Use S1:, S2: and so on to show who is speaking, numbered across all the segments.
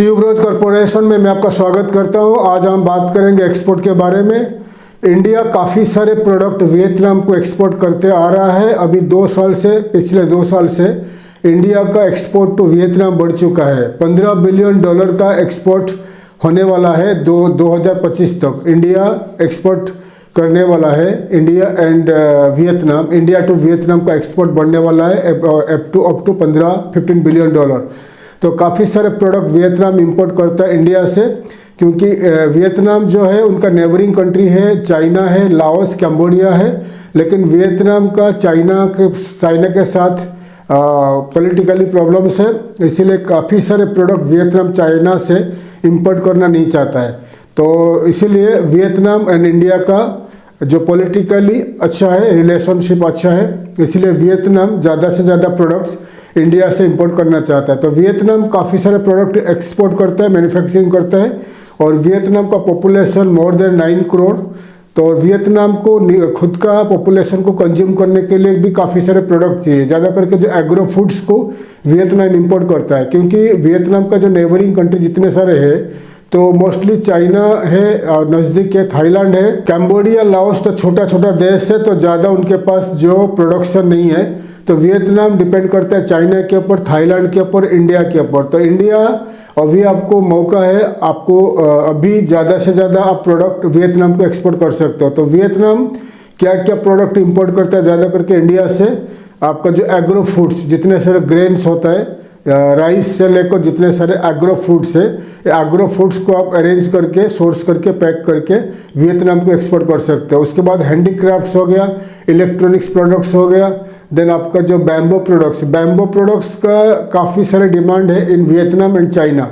S1: Tuberose corporation में मैं आपका स्वागत करता हूं। आज हम बात करेंगे एक्सपोर्ट के बारे में। इंडिया काफ़ी सारे प्रोडक्ट वियतनाम को एक्सपोर्ट करते आ रहा है। अभी 2 साल से, पिछले 2 साल से इंडिया का एक्सपोर्ट टू वियतनाम बढ़ चुका है। $15 बिलियन का एक्सपोर्ट होने वाला है 2025 तक। इंडिया एक्सपोर्ट करने वाला है, India and Vietnam, India to Vietnam का एक्सपोर्ट बढ़ने वाला है अप टू $15 बिलियन। तो काफ़ी सारे प्रोडक्ट वियतनाम इंपोर्ट करता है इंडिया से, क्योंकि वियतनाम जो है उनका नेबरिंग कंट्री है, चाइना है, लाओस, कैम्बोडिया है। लेकिन वियतनाम का चाइना के साथ पॉलिटिकली प्रॉब्लम्स है, इसीलिए काफ़ी सारे प्रोडक्ट वियतनाम चाइना से इंपोर्ट करना नहीं चाहता है। तो इसीलिए वियतनाम एंड इंडिया का जो पॉलिटिकली अच्छा है, रिलेशनशिप अच्छा है, इसलिए वियतनाम ज़्यादा से ज़्यादा प्रोडक्ट्स इंडिया से इंपोर्ट करना चाहता है। तो वियतनाम काफ़ी सारे प्रोडक्ट एक्सपोर्ट करता है, मैन्युफैक्चरिंग करता है, और वियतनाम का पॉपुलेशन मोर देन 9 करोड़। तो वियतनाम को खुद का पॉपुलेशन को कंज्यूम करने के लिए भी काफ़ी सारे प्रोडक्ट चाहिए। ज़्यादा करके जो एग्रो फूड्स को वियतनाम इंपोर्ट करता है, क्योंकि वियतनाम का जो नेबरिंग कंट्री जितने सारे हैं, तो मोस्टली चाइना है, नज़दीक है, थाईलैंड है, कैम्बोडिया, लाओस, तो छोटा छोटा देश है, तो ज़्यादा उनके पास जो प्रोडक्शन नहीं है। तो वियतनाम डिपेंड करता है चाइना के ऊपर, थाईलैंड के ऊपर, इंडिया के ऊपर। तो इंडिया अभी आपको मौका है, आपको अभी ज़्यादा से ज़्यादा आप प्रोडक्ट वियतनाम को एक्सपोर्ट कर सकते हो। तो वियतनाम क्या क्या प्रोडक्ट इंपोर्ट करता है ज़्यादा करके इंडिया से? आपका जो एग्रो फूड्स, जितने सारे ग्रेन्स होता है, राइस से लेकर जितने सारे एग्रो फूड्स है, एग्रो फूड्स को आप अरेंज करके, सोर्स करके, पैक करके वियतनाम को एक्सपोर्ट कर सकते हो। उसके बाद हैंडीक्राफ्ट्स हो गया, इलेक्ट्रॉनिक्स प्रोडक्ट्स हो गया, देन आपका जो बैम्बो प्रोडक्ट्स का काफ़ी सारे डिमांड है in Vietnam and China.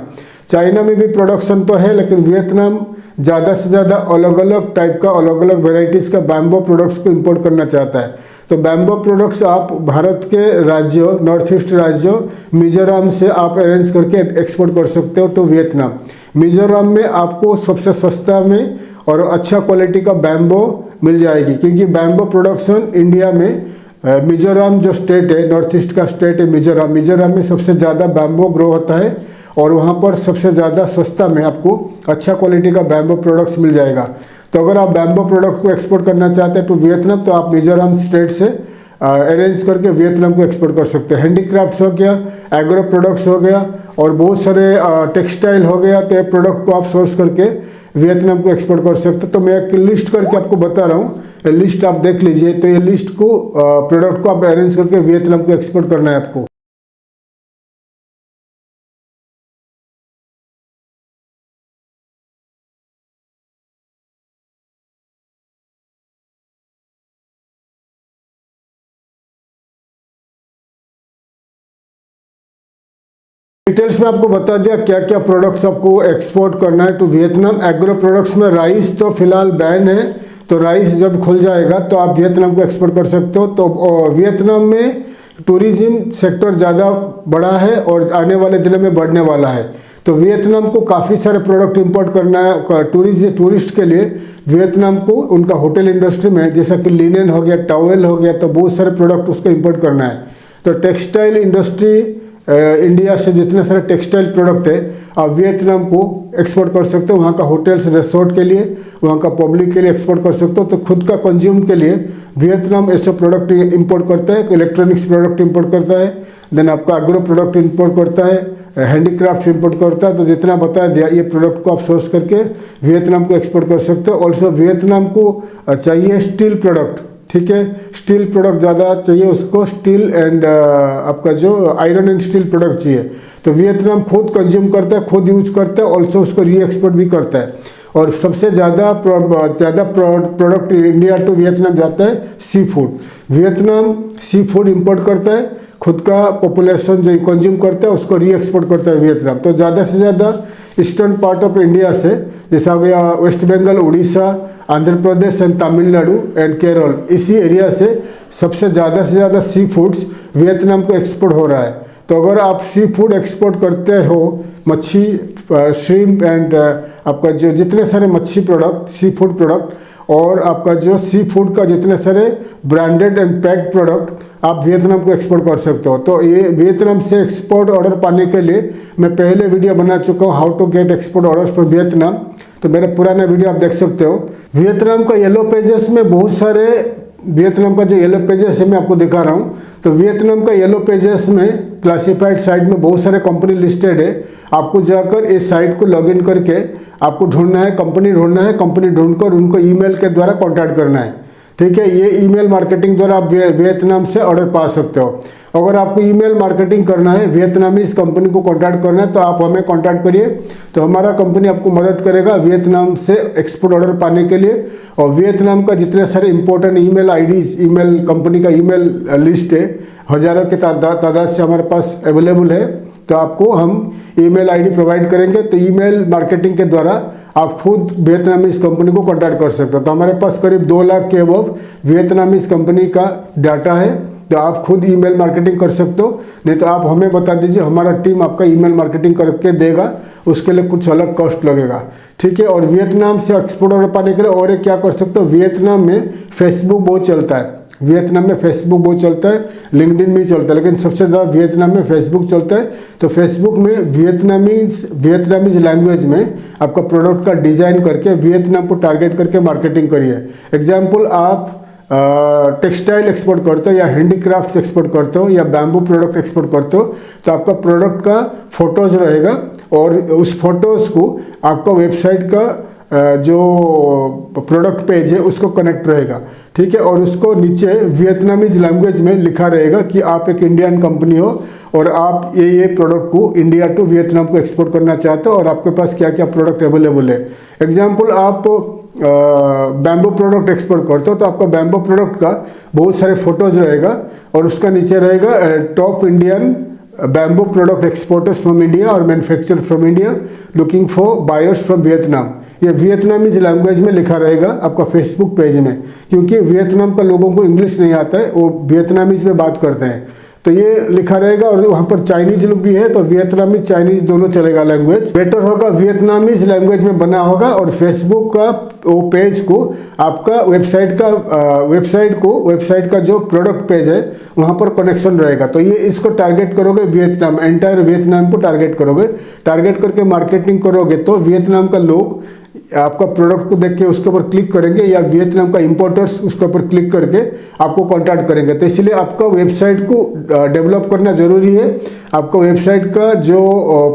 S1: China में भी प्रोडक्शन तो है, लेकिन वियतनाम ज़्यादा से ज़्यादा अलग अलग टाइप का, अलग अलग वेराइटीज़ का बैम्बो प्रोडक्ट्स को इंपोर्ट करना चाहता है। तो बैम्बो प्रोडक्ट्स आप भारत के राज्यों, नॉर्थ ईस्ट राज्यों, मिजोरम से आप अरेंज करके एक्सपोर्ट कर सकते हो तो वियतनाम। मिजोरम में आपको सबसे सस्ता में और अच्छा क्वालिटी का बैम्बो मिल जाएगी, क्योंकि बैम्बो प्रोडक्शन इंडिया में मिजोरम जो स्टेट है, नॉर्थ ईस्ट का स्टेट है मिजोरम में सबसे ज़्यादा बैम्बो ग्रो होता है, और वहाँ पर सबसे ज़्यादा सस्ता में आपको अच्छा क्वालिटी का बैम्बो प्रोडक्ट्स मिल जाएगा। तो अगर आप बैम्बो प्रोडक्ट को एक्सपोर्ट करना चाहते हैं तो वियतनाम, तो आप मिजोरम स्टेट से अरेंज करके वियतनाम को एक्सपोर्ट कर सकते हैं। हैंडीक्राफ्ट्स हो गया, एग्रो प्रोडक्ट्स हो गया, और बहुत सारे टेक्सटाइल हो गया, तो ये प्रोडक्ट को आप सोर्स करके वियतनाम को एक्सपोर्ट कर सकते हो। तो मैं एक लिस्ट करके आपको बता रहा हूँ, ये लिस्ट आप देख लीजिए। तो ये लिस्ट को, प्रोडक्ट को आप अरेंज करके वियतनाम को एक्सपोर्ट करना है आपको। डिटेल्स में आपको बता दिया क्या क्या प्रोडक्ट्स आपको एक्सपोर्ट करना है टू वियतनाम। एग्रो प्रोडक्ट्स में राइस तो फिलहाल बैन है, तो राइस जब खुल जाएगा तो आप वियतनाम को एक्सपोर्ट कर सकते हो। तो वियतनाम में टूरिज्म सेक्टर ज़्यादा बड़ा है और आने वाले दिनों में बढ़ने वाला है। तो वियतनाम को काफ़ी सारे प्रोडक्ट इंपोर्ट करना है टूरिस्ट के लिए। वियतनाम को उनका होटल इंडस्ट्री में, जैसा कि लिनेन हो गया, टॉवेल हो गया, तो बहुत सारे प्रोडक्ट उसको इंपोर्ट करना है। तो टेक्सटाइल इंडस्ट्री, इंडिया से जितने सारे टेक्सटाइल प्रोडक्ट है आप वियतनाम को एक्सपोर्ट कर सकते हो। वहाँ का होटल्स, रिसोर्ट के लिए, वहाँ का पब्लिक के लिए एक्सपोर्ट कर सकते हो। तो खुद का कंज्यूम के लिए वियतनाम ऐसे प्रोडक्ट इंपोर्ट करता है, इलेक्ट्रॉनिक्स प्रोडक्ट इंपोर्ट करता है, देन आपका एग्रो प्रोडक्ट इंपोर्ट करता है, हैंडीक्राफ्ट्स इंपोर्ट करता है। तो जितना बता दिया, ये प्रोडक्ट को आप सोर्स करके वियतनाम को एक्सपोर्ट कर सकते हो। ऑल्सो वियतनाम को चाहिए स्टील प्रोडक्ट, ठीक है, स्टील प्रोडक्ट ज़्यादा चाहिए उसको, स्टील एंड आपका जो आयरन एंड स्टील प्रोडक्ट चाहिए। तो वियतनाम खुद कंज्यूम करता है, खुद यूज करता है, ऑल्सो उसको री एक्सपोर्ट भी करता है। और सबसे ज़्यादा प्रोडक्ट इंडिया टू वियतनाम जाता है sea food. Vietnam sea food import करता है, खुद का पॉपुलेशन जो कंज्यूम करता है उसको री एक्सपोर्ट करता है वियतनाम। तो ज़्यादा से ज़्यादा ईस्टर्न पार्ट ऑफ इंडिया से, जैसा हो गया वेस्ट बंगाल, उड़ीसा, आंध्र प्रदेश एंड तमिलनाडु एंड केरल, इसी एरिया से सबसे ज़्यादा सी फूड्स वियतनाम को एक्सपोर्ट हो रहा है। तो अगर आप सी फूड एक्सपोर्ट करते हो, मच्छी, श्रिम्प एंड आपका जो जितने सारे मच्छी प्रोडक्ट, सी फूड प्रोडक्ट, और आपका जो सी फूड का जितने सारे ब्रांडेड एंड पैक्ड प्रोडक्ट आप वियतनाम को एक्सपोर्ट कर सकते हो। तो ये वियतनाम से एक्सपोर्ट ऑर्डर पाने के लिए मैं पहले वीडियो बना चुका हूँ, how to get export order from Vietnam. तो मेरा पुराना वीडियो आप देख सकते हो। वियतनाम का येलो पेजेस में बहुत सारे, वियतनाम का जो येलो पेजेस है मैं आपको दिखा रहा हूँ। तो वियतनाम का येलो पेजेस में क्लासिफाइड साइट में बहुत सारे कंपनी लिस्टेड है। आपको जाकर इस साइट को लॉगिन करके आपको ढूंढना है, कंपनी ढूंढना है, कंपनी ढूंढकर उनको ईमेल के द्वारा कांटेक्ट करना है। ठीक है, ये ईमेल मार्केटिंग द्वारा आप वियतनाम से ऑर्डर पा सकते हो। अगर आपको ईमेल मार्केटिंग करना है, वियतनामीज कंपनी को कांटेक्ट करना है, तो आप हमें कांटेक्ट करिए। तो हमारा कंपनी आपको मदद करेगा वियतनाम से एक्सपोर्ट ऑर्डर पाने के लिए। और वियतनाम का जितने सारे important email IDs, email company का ईमेल लिस्ट है, हज़ारों की तादाद से हमारे पास अवेलेबल है। तो आपको हम ईमेल आईडी प्रोवाइड करेंगे। तो ईमेल मार्केटिंग के द्वारा आप खुद वियतनामीज कंपनी को कांटेक्ट कर सकते हो। तो हमारे पास करीब 2 लाख के अबव वियतनामीज कंपनी का डाटा है। तो आप खुद ईमेल मार्केटिंग कर सकते हो, नहीं तो आप हमें बता दीजिए, हमारा टीम आपका ईमेल मार्केटिंग करके देगा। उसके लिए कुछ अलग कॉस्ट लगेगा। ठीक है। और वियतनाम से एक्सपोर्ट ऑर्डर पाने के लिए और एक क्या कर सकते हो, वियतनाम में फेसबुक बहुत चलता है। वियतनाम में फेसबुक बहुत चलता है, लिंक्डइन भी चलता है, लेकिन सबसे ज़्यादा वियतनाम में फेसबुक चलता है। तो फेसबुक में वियतनामीज लैंग्वेज में आपका प्रोडक्ट का डिज़ाइन करके वियतनाम को टारगेट करके मार्केटिंग करिए। एग्जाम्पल, आप टेक्सटाइल एक्सपोर्ट करते हो या हैंडीक्राफ्ट्स एक्सपोर्ट करते हो या बैम्बू प्रोडक्ट एक्सपोर्ट करते हो, तो आपका प्रोडक्ट का फोटोज़ रहेगा और उस फोटोज़ को आपका वेबसाइट का जो प्रोडक्ट पेज है उसको कनेक्ट रहेगा। ठीक है। और उसको नीचे वियतनामीज लैंग्वेज में लिखा रहेगा कि आप एक इंडियन कंपनी हो और आप ये प्रोडक्ट को इंडिया टू वियतनाम को एक्सपोर्ट करना चाहते हो और आपके पास क्या क्या प्रोडक्ट अवेलेबल है। एग्जाम्पल, आप बैम्बू प्रोडक्ट एक्सपोर्ट करते हो, तो आपका बैम्बू प्रोडक्ट का बहुत सारे फोटोज़ रहेगा और उसका नीचे रहेगा top Indian bamboo product exporters from India और manufacture from India looking for buyers from Vietnam. ये वियतनामीज लैंग्वेज में लिखा रहेगा आपका फेसबुक पेज में, क्योंकि वियतनाम का लोगों को इंग्लिश नहीं आता है, वो वियतनामीज में बात करते हैं। तो ये लिखा रहेगा और वहाँ पर चाइनीज लोग भी है, तो वियतनामीज चाइनीज दोनों चलेगा। लैंग्वेज बेटर होगा वियतनामीज लैंग्वेज में बना होगा और फेसबुक का वो पेज को आपका वेबसाइट का जो प्रोडक्ट पेज है वहाँ पर कनेक्शन रहेगा। तो ये इसको टारगेट करोगे वियतनाम, एंटायर वियतनाम को टारगेट करोगे। टारगेट करके मार्केटिंग करोगे तो वियतनाम का लोग आपका प्रोडक्ट को देख के उसके ऊपर क्लिक करेंगे या वियतनाम का इंपोर्टर्स उसके ऊपर क्लिक करके आपको कांटेक्ट करेंगे। तो इसलिए आपका वेबसाइट को डेवलप करना ज़रूरी है। आपका वेबसाइट का जो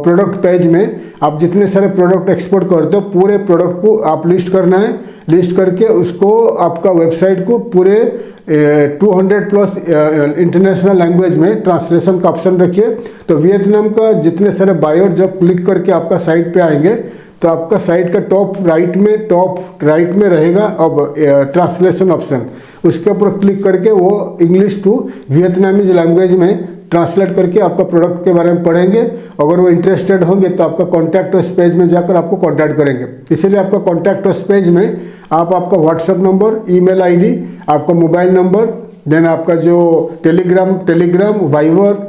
S1: प्रोडक्ट पेज में आप जितने सारे प्रोडक्ट एक्सपोर्ट करते हो पूरे प्रोडक्ट को आप लिस्ट करना है। लिस्ट करके उसको आपका वेबसाइट को पूरे 200+ इंटरनेशनल लैंग्वेज में ट्रांसलेशन का ऑप्शन रखिए। तो वियतनाम का जितने सारे बायर जब क्लिक करके आपका साइट पे आएंगे तो आपका साइट का टॉप राइट में रहेगा अब ट्रांसलेशन ऑप्शन, उसके ऊपर क्लिक करके वो इंग्लिश टू वियतनामीज लैंग्वेज में ट्रांसलेट करके आपका प्रोडक्ट के बारे में पढ़ेंगे। अगर वो इंटरेस्टेड होंगे तो आपका कॉन्टैक्ट अस पेज में जाकर आपको कॉन्टैक्ट करेंगे। इसीलिए आपका कॉन्टैक्ट अस पेज में आप आपका व्हाट्सएप नंबर, ईमेल आईडी, आपका मोबाइल नंबर, देन आपका जो टेलीग्राम, वाइवर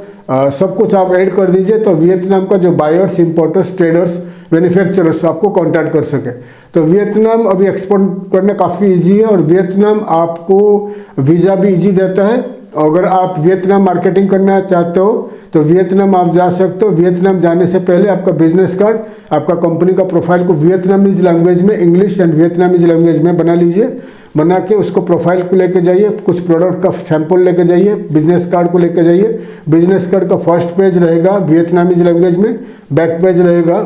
S1: सब कुछ आप ऐड कर दीजिए। तो वियतनाम का जो बायर्स, इंपोर्टर्स, ट्रेडर्स, मैन्युफैक्चरर्स आपको कांटेक्ट कर सके। तो वियतनाम अभी एक्सपोर्ट करना काफ़ी इजी है और वियतनाम आपको वीज़ा भी इजी देता है। अगर आप वियतनाम मार्केटिंग करना चाहते हो तो वियतनाम आप जा सकते हो। वियतनाम जाने से पहले आपका बिजनेस कार्ड, आपका कंपनी का प्रोफाइल को वियतनामीज लैंग्वेज में, इंग्लिश एंड वियतनामीज लैंग्वेज में बना लीजिए। बना के उसको प्रोफाइल को लेके जाइए, कुछ प्रोडक्ट का सैंपल लेके जाइए, बिजनेस कार्ड को लेके जाइए। बिजनेस कार्ड का फर्स्ट पेज रहेगा वियतनामीज लैंग्वेज में, बैक पेज रहेगा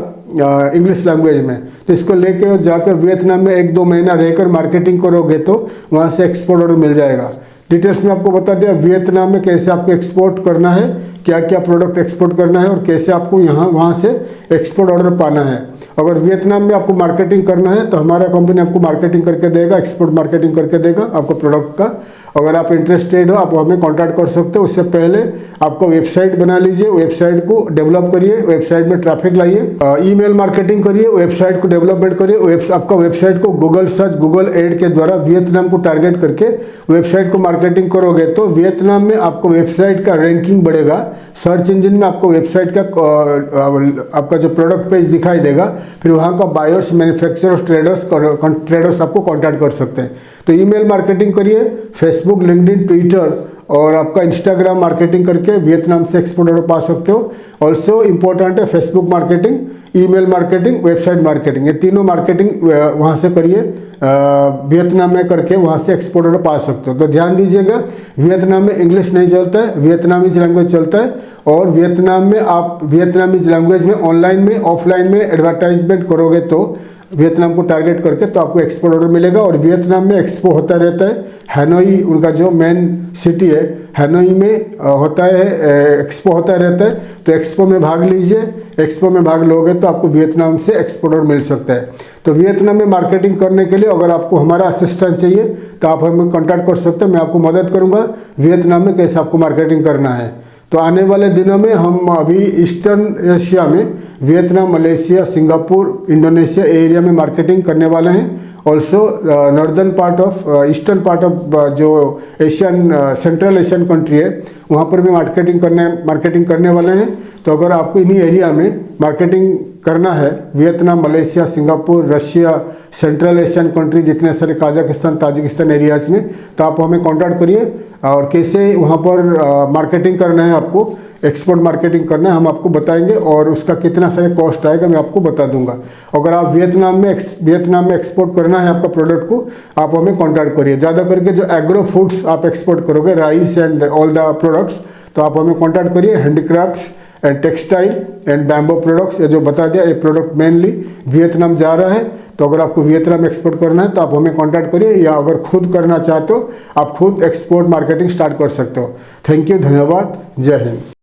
S1: इंग्लिश लैंग्वेज में। तो इसको लेके जाकर वियतनाम में 1-2 महीना रहकर मार्केटिंग करोगे तो वहाँ से एक्सपोर्ट ऑर्डर मिल जाएगा। डिटेल्स में आपको बता दिया वियतनाम में कैसे आपको एक्सपोर्ट करना है, क्या क्या प्रोडक्ट एक्सपोर्ट करना है और कैसे आपको वहाँ से एक्सपोर्ट ऑर्डर पाना है। अगर वियतनाम में आपको मार्केटिंग करना है तो हमारा कंपनी आपको मार्केटिंग करके देगा, एक्सपोर्ट मार्केटिंग करके देगा आपको प्रोडक्ट का। अगर आप इंटरेस्टेड हो आप हमें कांटेक्ट कर सकते हो। उससे पहले आपको वेबसाइट बना लीजिए, वेबसाइट को डेवलप करिए, वेबसाइट में ट्रैफिक लाइए, ईमेल मार्केटिंग करिए, वेबसाइट को डेवलपमेंट करिए। आपका वेबसाइट को गूगल एड के द्वारा वियतनाम को टारगेट करके वेबसाइट को मार्केटिंग करोगे तो वियतनाम में आपको वेबसाइट का रैंकिंग बढ़ेगा। सर्च इंजन में आपको वेबसाइट का आपका जो प्रोडक्ट पेज दिखाई देगा, फिर वहाँ का बायर्स, मैन्युफैक्चरर्स, ट्रेडर्स आपको कॉन्टैक्ट कर सकते हैं। तो ईमेल मार्केटिंग करिए, फेसबुक, लिंक्डइन, ट्विटर और आपका इंस्टाग्राम मार्केटिंग करके वियतनाम से एक्सपोर्ट ऑर्डर पा सकते हो। ऑल्सो इम्पोर्टेंट है Facebook marketing, email marketing, website marketing, ये तीनों मार्केटिंग वहाँ से करिए, वियतनाम में करके वहाँ से एक्सपोर्ट ऑर्डर पा सकते हो। तो ध्यान दीजिएगा, वियतनाम में इंग्लिश नहीं चलता है, वियतनामीज लैंग्वेज चलता है। और वियतनाम में आप वियतनामीज लैंग्वेज में ऑनलाइन में ऑफलाइन में एडवर्टाइजमेंट करोगे तो वियतनाम को टारगेट करके तो आपको एक्सपोर्ट ऑर्डर मिलेगा। और वियतनाम में एक्सपो होता रहता है, हैनोई उनका जो मेन सिटी है, हैनोई में होता है एक्सपो होता रहता है। तो एक्सपो में भाग लीजिए, एक्सपो में भाग लोगे तो आपको वियतनाम से एक्सपोर्ट ऑर्डर मिल सकता है। तो वियतनाम में मार्केटिंग करने के लिए अगर आपको हमारा असिस्टेंट चाहिए तो आप हमें कॉन्टैक्ट कर सकते हैं, मैं आपको मदद करूँगा वियतनाम में कैसे आपको मार्केटिंग करना है। तो आने वाले दिनों में हम अभी ईस्टर्न एशिया में Vietnam, Malaysia, Singapore, Indonesia area में मार्केटिंग करने वाले हैं। Also northern part of eastern part of जो एशियन सेंट्रल एशियन कंट्री है वहाँ पर भी मार्केटिंग करने वाले हैं। तो अगर आपको इन्हीं एरिया में मार्केटिंग करना है, Vietnam, Malaysia, Singapore, Russia, central Asian country जितने सारे कजाकिस्तान, ताजिकिस्तान एरियाज में, तो आप हमें कांटेक्ट करिए। और कैसे वहाँ पर मार्केटिंग करना है, आपको एक्सपोर्ट मार्केटिंग करना है, हम आपको बताएंगे और उसका कितना सारे कॉस्ट आएगा मैं आपको बता दूंगा। अगर आप वियतनाम में एक्सपोर्ट करना है आपका प्रोडक्ट को, आप हमें कांटेक्ट करिए। ज़्यादा करके जो एग्रो फूड्स आप एक्सपोर्ट करोगे, rice and all the products, तो आप हमें कांटेक्ट करिए। Handicrafts and textile and bamboo products, ये जो बता दिया, ये प्रोडक्ट मेनली वियतनाम जा रहा है। तो अगर आपको वियतनाम एक्सपोर्ट करना है तो आप हमें कांटेक्ट करिए, या अगर खुद करना चाहते हो आप खुद एक्सपोर्ट मार्केटिंग स्टार्ट कर सकते हो। थैंक यू, धन्यवाद, जय हिंद।